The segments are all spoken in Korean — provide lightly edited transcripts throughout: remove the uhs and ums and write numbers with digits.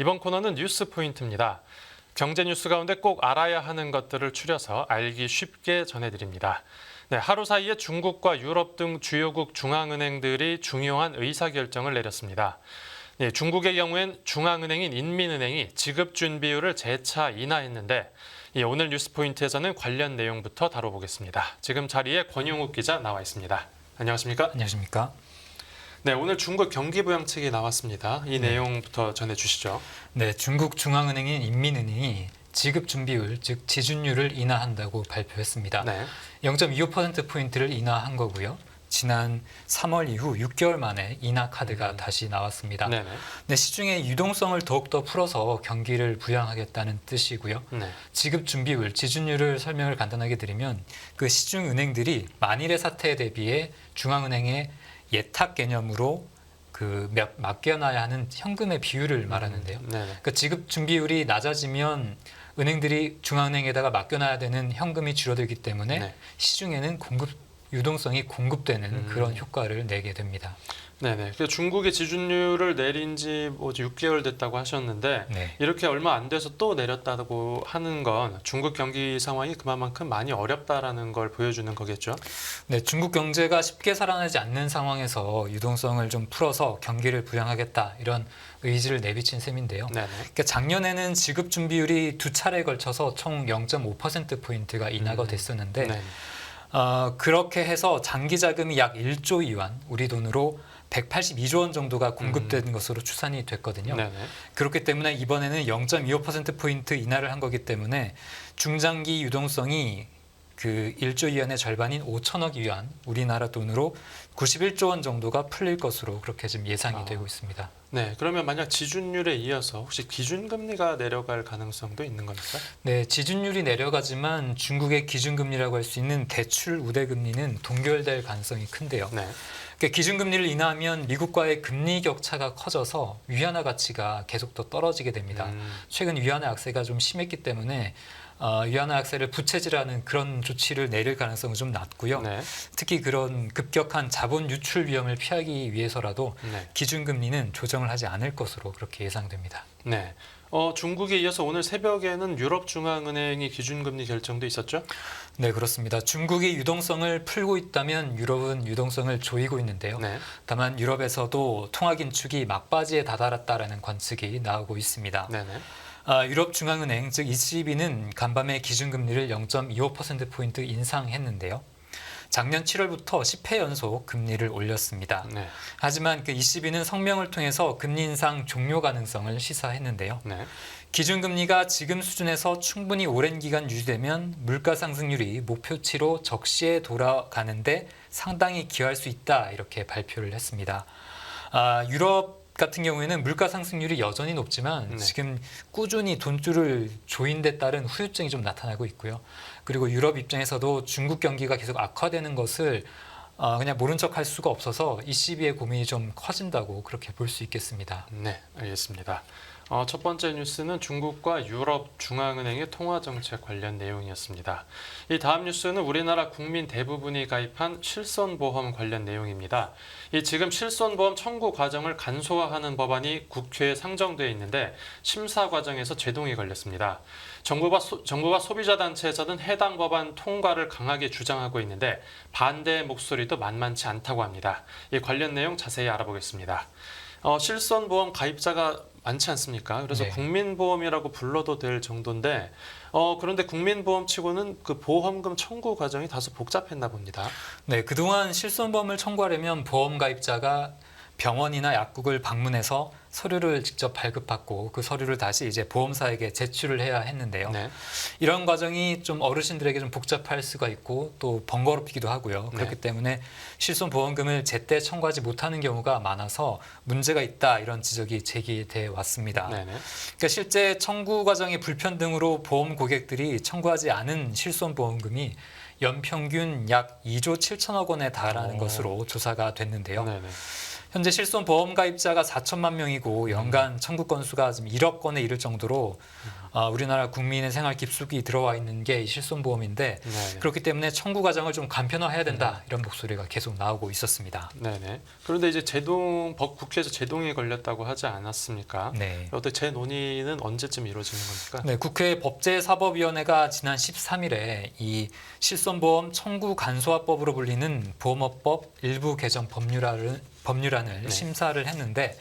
이번 코너는 뉴스 포인트입니다. 경제 뉴스 가운데 꼭 알아야 하는 것들을 추려서 알기 쉽게 전해드립니다. 네, 하루 사이에 중국과 유럽 등 주요국 중앙은행들이 중요한 의사결정을 내렸습니다. 네, 중국의 경우엔 중앙은행인 인민은행이 지급 준비율을 재차 인하했는데 오늘 뉴스 포인트에서는 관련 내용부터 다뤄보겠습니다. 지금 자리에 권용욱 기자 나와 있습니다. 안녕하십니까? 안녕하십니까? 네, 오늘 중국 경기부양책이 나왔습니다. 이 내용부터 전해주시죠. 네, 중국 중앙은행인 인민은행이 지급 준비율, 즉 지준율을 인하한다고 발표했습니다. 네. 0.25%포인트를 인하한 거고요. 지난 3월 이후 6개월 만에 인하 카드가 다시 나왔습니다. 네네. 네, 시중의 유동성을 더욱더 풀어서 경기를 부양하겠다는 뜻이고요. 네. 지급 준비율, 지준율을 설명을 간단하게 드리면 그 시중 은행들이 만일의 사태에 대비해 중앙은행에 예탁 개념으로 맡겨놔야 하는 현금의 비율을 말하는데요. 그러니까 지급 준비율이 낮아지면 은행들이 중앙은행에다가 맡겨놔야 되는 현금이 줄어들기 때문에 시중에는 유동성이 공급되는 그런 효과를 내게 됩니다. 네네. 중국이 지준율을 내린 지 6개월 됐다고 하셨는데 이렇게 얼마 안 돼서 또 내렸다고 하는 건 중국 경기 상황이 그만큼 많이 어렵다라는 걸 보여주는 거겠죠? 네, 중국 경제가 쉽게 살아나지 않는 상황에서 유동성을 좀 풀어서 경기를 부양하겠다 이런 의지를 내비친 셈인데요. 그러니까 작년에는 지급 준비율이 두 차례에 걸쳐서 총 0.5%포인트가 인하가 됐었는데 그렇게 해서 장기 자금이 약 1조 위안, 우리 돈으로 182조 원 정도가 공급된 것으로 추산이 됐거든요. 그렇기 때문에 이번에는 0.25%포인트 인하를 한 거기 때문에 중장기 유동성이 그 1조 위안의 절반인 5천억 위안, 우리나라 돈으로 91조 원 정도가 풀릴 것으로 그렇게 지금 예상이 되고 있습니다. 네, 그러면 만약 지준율에 이어서 혹시 기준금리가 내려갈 가능성도 있는 겁니까? 네, 지준율이 내려가지만 중국의 기준금리라고 할 수 있는 대출 우대금리는 동결될 가능성이 큰데요. 그러니까 기준금리를 인하하면 미국과의 금리 격차가 커져서 위안화 가치가 계속 더 떨어지게 됩니다. 최근 위안화 약세가 좀 심했기 때문에 위안화 약세를 부채질하는 그런 조치를 내릴 가능성은 좀 낮고요. 특히 그런 급격한 자본 유출 위험을 피하기 위해서라도 기준금리는 조정을 하지 않을 것으로 그렇게 예상됩니다. 네. 중국에 이어서 오늘 새벽에는 유럽 중앙은행이 기준금리 결정도 있었죠? 네, 그렇습니다. 중국이 유동성을 풀고 있다면 유럽은 유동성을 조이고 있는데요. 다만 유럽에서도 통화 긴축이 막바지에 다다랐다라는 관측이 나오고 있습니다. 유럽 중앙은행 즉 ECB는 간밤에 기준금리를 0.25%포인트 인상했는데요. 작년 7월부터 10회 연속 금리를 올렸습니다. 하지만 그 ECB는 성명을 통해서 금리 인상 종료 가능성을 시사했는데요. 기준금리가 지금 수준에서 충분히 오랜 기간 유지되면 물가 상승률이 목표치로 적시에 돌아가는데 상당히 기여할 수 있다 이렇게 발표를 했습니다. 유럽 같은 경우에는 물가 상승률이 여전히 높지만 지금 꾸준히 돈줄을 조인 데 따른 후유증이 좀 나타나고 있고요. 그리고 유럽 입장에서도 중국 경기가 계속 악화되는 것을 그냥 모른 척 할 수가 없어서 ECB의 고민이 좀 커진다고 그렇게 볼 수 있겠습니다. 네, 알겠습니다. 첫 번째 뉴스는 중국과 유럽 중앙은행의 통화정책 관련 내용이었습니다. 이 다음 뉴스는 우리나라 국민 대부분이 가입한 실손보험 관련 내용입니다. 지금 실손보험 청구 과정을 간소화하는 법안이 국회에 상정되어 있는데 심사 과정에서 제동이 걸렸습니다. 정부와 소비자단체에서는 해당 법안 통과를 강하게 주장하고 있는데 반대의 목소리도 만만치 않다고 합니다. 이 관련 내용 자세히 알아보겠습니다. 실손보험 가입자가 많지 않습니까? 그래서 국민보험이라고 불러도 될 정도인데 그런데 국민보험치고는 그 보험금 청구 과정이 다소 복잡했나 봅니다. 네, 그동안 실손보험을 청구하려면 보험 가입자가 병원이나 약국을 방문해서 서류를 직접 발급받고 그 서류를 다시 이제 보험사에게 제출을 해야 했는데요. 이런 과정이 좀 어르신들에게 좀 복잡할 수가 있고 또 번거롭기도 하고요. 그렇기 때문에 실손보험금을 제때 청구하지 못하는 경우가 많아서 문제가 있다 이런 지적이 제기돼 왔습니다. 그러니까 실제 청구 과정의 불편등으로 보험 고객들이 청구하지 않은 실손보험금이 연평균 약 2조 7천억 원에 달하는 것으로 조사가 됐는데요. 현재 실손 보험 가입자가 4천만 명이고 연간 청구 건수가 지금 1억 건에 이를 정도로 우리나라 국민의 생활 깊숙이 들어와 있는 게 실손 보험인데 네네. 그렇기 때문에 청구 과정을 좀 간편화해야 된다 이런 목소리가 계속 나오고 있었습니다. 네네. 그런데 이제 국회에서 제동이 걸렸다고 하지 않았습니까? 네. 어떻게 재논의는 언제쯤 이루어지는 겁니까? 네, 국회 법제사법위원회가 지난 13일에 이 실손보험 청구 간소화법으로 불리는 보험업법 일부 개정 법률안을 네. 심사를 했는데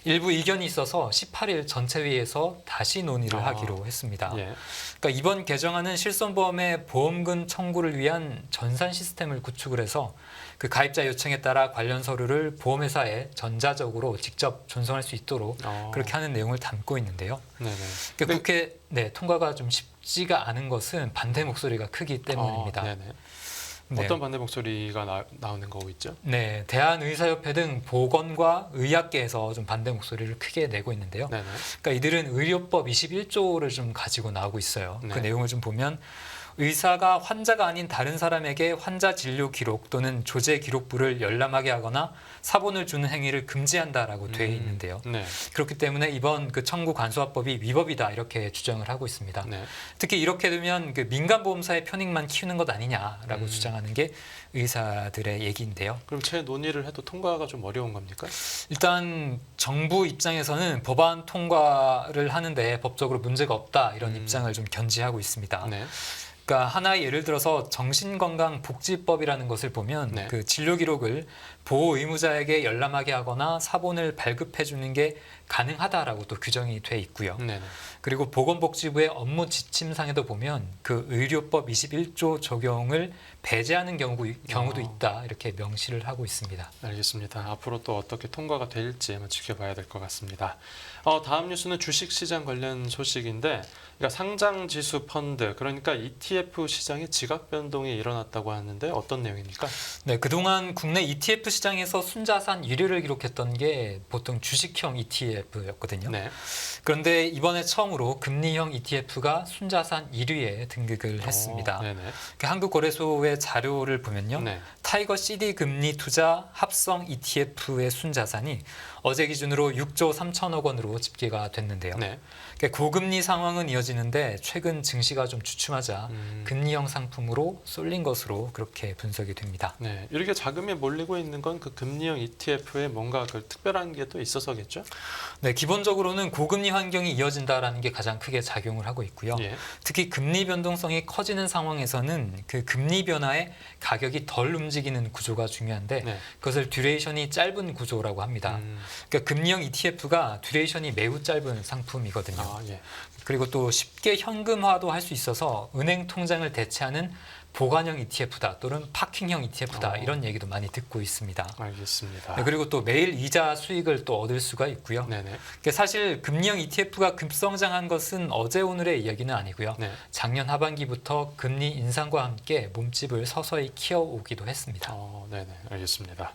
일부 이견이 있어서 18일 전체회의에서 다시 논의를 하기로 했습니다. 예. 그러니까 이번 개정안은 실손보험의 보험금 청구를 위한 전산 시스템을 구축을 해서 그 가입자 요청에 따라 관련 서류를 보험회사에 전자적으로 직접 전송할 수 있도록 그렇게 하는 내용을 담고 있는데요. 네네. 그러니까 국회 통과가 좀 쉽지가 않은 것은 반대 목소리가 크기 때문입니다. 네네. 네. 어떤 반대 목소리가 나오는 거고 있죠? 네, 대한의사협회 등 보건과 의학계에서 좀 반대 목소리를 크게 내고 있는데요. 네네. 그러니까 이들은 의료법 21조를 좀 가지고 나오고 있어요. 네. 그 내용을 좀 보면 의사가 환자가 아닌 다른 사람에게 환자 진료 기록 또는 조제 기록부를 열람하게 하거나 사본을 주는 행위를 금지한다라고 되어 있는데요. 네. 그렇기 때문에 이번 그 청구 간소화법이 위법이다 이렇게 주장을 하고 있습니다. 네. 특히 이렇게 되면 그 민간 보험사의 편익만 키우는 것 아니냐라고 주장하는 게 의사들의 얘기인데요. 그럼 재논의를 해도 통과가 좀 어려운 겁니까? 일단 정부 입장에서는 법안 통과를 하는데 법적으로 문제가 없다 이런 입장을 좀 견지하고 있습니다. 네. 그러니까 하나의 예를 들어서 정신건강복지법이라는 것을 보면 네. 그 진료 기록을 보호 의무자에게 열람하게 하거나 사본을 발급해 주는 게 가능하다라고 또 규정이 돼 있고요. 네네. 그리고 보건복지부의 업무 지침상에도 보면 그 의료법 21조 적용을 배제하는 경우도 있다 이렇게 명시를 하고 있습니다. 알겠습니다. 앞으로 또 어떻게 통과가 될지 한번 지켜봐야 될 것 같습니다. 다음 뉴스는 주식시장 관련 소식인데 그러니까 상장지수 펀드 그러니까 ETF 시장에 지각 변동이 일어났다고 하는데 어떤 내용입니까? 네, 그동안 국내 ETF 시장에서 순자산 1위를 기록했던 게 보통 주식형 ETF였거든요. 네. 그런데 이번에 처음으로 금리형 ETF가 순자산 1위에 등극을 했습니다. 네네. 그 한국거래소의 자료를 보면요. 네. 타이거 CD 금리 투자 합성 ETF의 순자산이 어제 기준으로 6조 3천억 원으로 집계가 됐는데요. 네. 그러니까 고금리 상황은 이어지는데 최근 증시가 좀 주춤하자 금리형 상품으로 쏠린 것으로 그렇게 분석이 됩니다. 네. 이렇게 자금이 몰리고 있는 건 그 금리형 ETF에 뭔가 그 특별한 게 또 있어서겠죠? 네, 기본적으로는 고금리 환경이 이어진다라는 게 가장 크게 작용을 하고 있고요. 예. 특히 금리 변동성이 커지는 상황에서는 그 금리 변화에 가격이 덜 움직이는 구조가 중요한데 네. 그것을 듀레이션이 짧은 구조라고 합니다. 그러니까 금리형 ETF가 듀레이션이 매우 짧은 상품이거든요. 예. 그리고 또 쉽게 현금화도 할 수 있어서 은행 통장을 대체하는 보관형 ETF다 또는 파킹형 ETF다 이런 얘기도 많이 듣고 있습니다. 알겠습니다. 네, 그리고 또 매일 이자 수익을 또 얻을 수가 있고요. 네네. 그러니까 사실 금리형 ETF가 급성장한 것은 어제 오늘의 이야기는 아니고요. 네. 작년 하반기부터 금리 인상과 함께 몸집을 서서히 키워오기도 했습니다. 네네. 알겠습니다.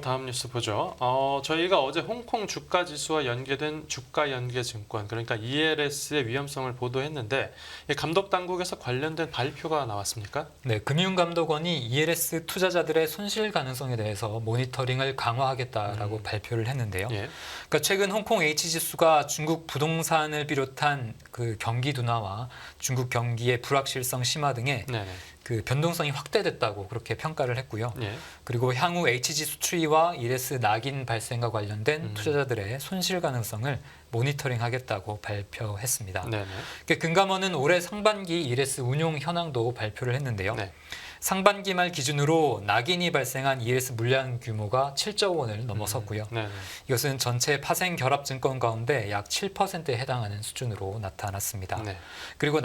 다음 뉴스 보죠. 저희가 어제 홍콩 주가 지수와 연계된 주가 연계 증권 그러니까 ELS의 위험성을 보도했는데 감독 당국에서 관련된 발표가 나왔습니까? 네, 금융감독원이 ELS 투자자들의 손실 가능성에 대해서 모니터링을 강화하겠다라고 발표를 했는데요. 예. 그러니까 최근 홍콩 H 지수가 중국 부동산을 비롯한 그 경기 둔화와 중국 경기의 불확실성 심화 등의 네네. 그 변동성이 확대됐다고 그렇게 평가를 했고요. 예. 그리고 향후 H지수 추이와 ELS 낙인 발생과 관련된 투자자들의 손실 가능성을 모니터링하겠다고 발표했습니다. 네네. 그러니까 금감원은 올해 상반기 ELS 운용 현황도 발표를 했는데요. 네. 상반기 말 기준으로 낙인이 발생한 ELS 물량 규모가 7조 원을 넘어섰고요. 네네. 이것은 전체 파생 결합 증권 가운데 약 7%에 해당하는 수준으로 나타났습니다. 네. 그리고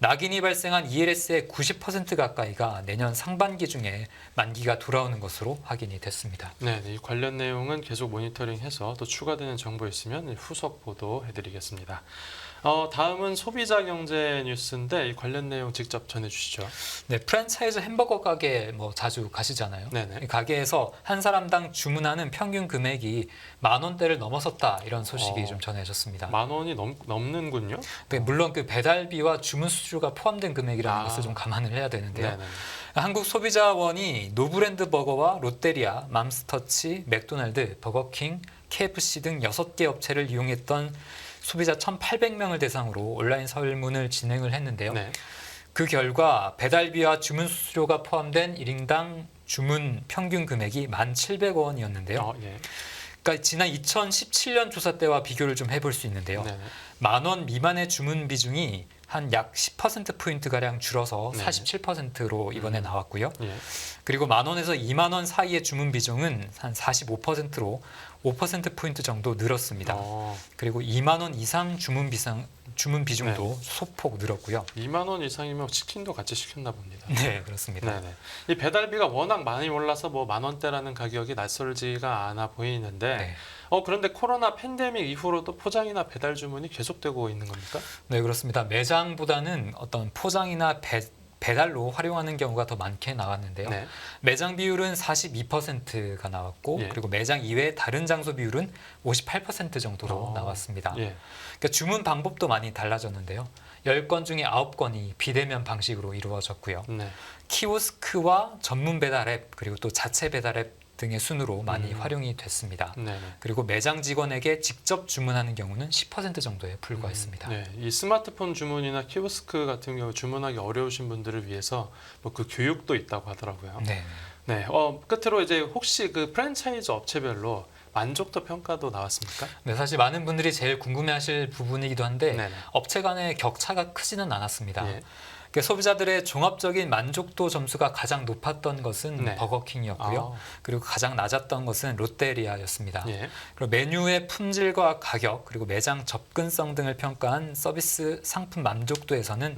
낙인이 발생한 ELS의 90% 가까이가 내년 상반기 중에 만기가 돌아오는 것으로 확인이 됐습니다. 네, 이 관련 내용은 계속 모니터링해서 또 추가되는 정보 있으면 후속 보도해드리겠습니다. 다음은 소비자 경제 뉴스인데 이 관련 내용 직접 전해주시죠. 네, 프랜차이즈 햄버거 가게 뭐 자주 가시잖아요. 네네. 이 가게에서 한 사람당 주문하는 평균 금액이 10,000원대를 넘어섰다 이런 소식이 좀 전해졌습니다. 10,000원이 넘는군요. 물론 그 배달비와 주문 수수료가 포함된 금액이라는 것을 좀 감안을 해야 되는데요. 네네. 한국소비자원이 노브랜드 버거와 롯데리아, 맘스터치, 맥도날드, 버거킹, KFC 등 6개 업체를 이용했던 소비자 1,800명을 대상으로 온라인 설문을 진행을 했는데요. 네. 그 결과 배달비와 주문 수수료가 포함된 1인당 주문 평균 금액이 1,700원이었는데요. 예. 그러니까 지난 2017년 조사 때와 비교를 좀 해볼 수 있는데요. 네. 10,000원 미만의 주문 비중이 한 약 10%포인트가량 줄어서 네. 47%로 이번에 나왔고요. 예. 그리고 10,000원에서 20,000원 사이의 주문 비중은 한 45%로 5%포인트 정도 늘었습니다. 그리고 20,000원 이상 주문 비중도 소폭 늘었고요. 2만 원 이상이면 치킨도 같이 시켰나 봅니다. 네, 그렇습니다. 네네. 이 배달비가 워낙 많이 올라서 뭐 10,000원대라는 가격이 낯설지가 않아 보이는데 네. 그런데 코로나 팬데믹 이후로도 포장이나 배달 주문이 계속되고 있는 겁니까? 네, 그렇습니다. 매장보다는 어떤 포장이나 배달로 활용하는 경우가 더 많게 나왔는데요. 네. 매장 비율은 42%가 나왔고 예. 그리고 매장 이외의 다른 장소 비율은 58% 정도로 나왔습니다. 예. 그러니까 주문 방법도 많이 달라졌는데요. 10건 중에 9건이 비대면 방식으로 이루어졌고요. 네. 키오스크와 전문 배달 앱 그리고 또 자체 배달 앱 등의 순으로 많이 활용이 됐습니다. 네네. 그리고 매장 직원에게 직접 주문하는 경우는 10% 정도에 불과했습니다. 네. 이 스마트폰 주문이나 키오스크 같은 경우 주문하기 어려우신 분들을 위해서 뭐 그 교육도 있다고 하더라고요. 네. 네. 끝으로 이제 혹시 그 프랜차이즈 업체별로 만족도 평가도 나왔습니까? 네, 사실 많은 분들이 제일 궁금해하실 부분이기도 한데 네네. 업체 간의 격차가 크지는 않았습니다. 예. 그러니까 소비자들의 종합적인 만족도 점수가 가장 높았던 것은 네. 버거킹이었고요. 그리고 가장 낮았던 것은 롯데리아였습니다. 예. 그리고 메뉴의 품질과 가격 그리고 매장 접근성 등을 평가한 서비스 상품 만족도에서는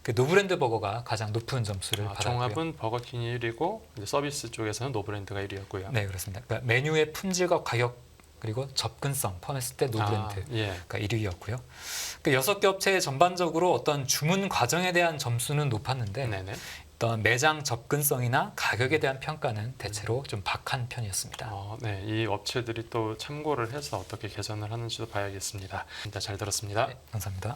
그 노브랜드 버거가 가장 높은 점수를 받았고요. 종합은 버거킹이 1위고 서비스 쪽에서는 노브랜드가 1위였고요. 네, 그렇습니다. 그러니까 메뉴의 품질과 가격 그리고 접근성 포함했을 때 노브랜드가 예. 1위였고요. 그 6개 업체의 전반적으로 어떤 주문 과정에 대한 점수는 높았는데 네네. 어떤 매장 접근성이나 가격에 대한 평가는 대체로 좀 박한 편이었습니다. 네, 이 업체들이 또 참고를 해서 어떻게 개선을 하는지도 봐야겠습니다. 진짜 잘 들었습니다. 네, 감사합니다.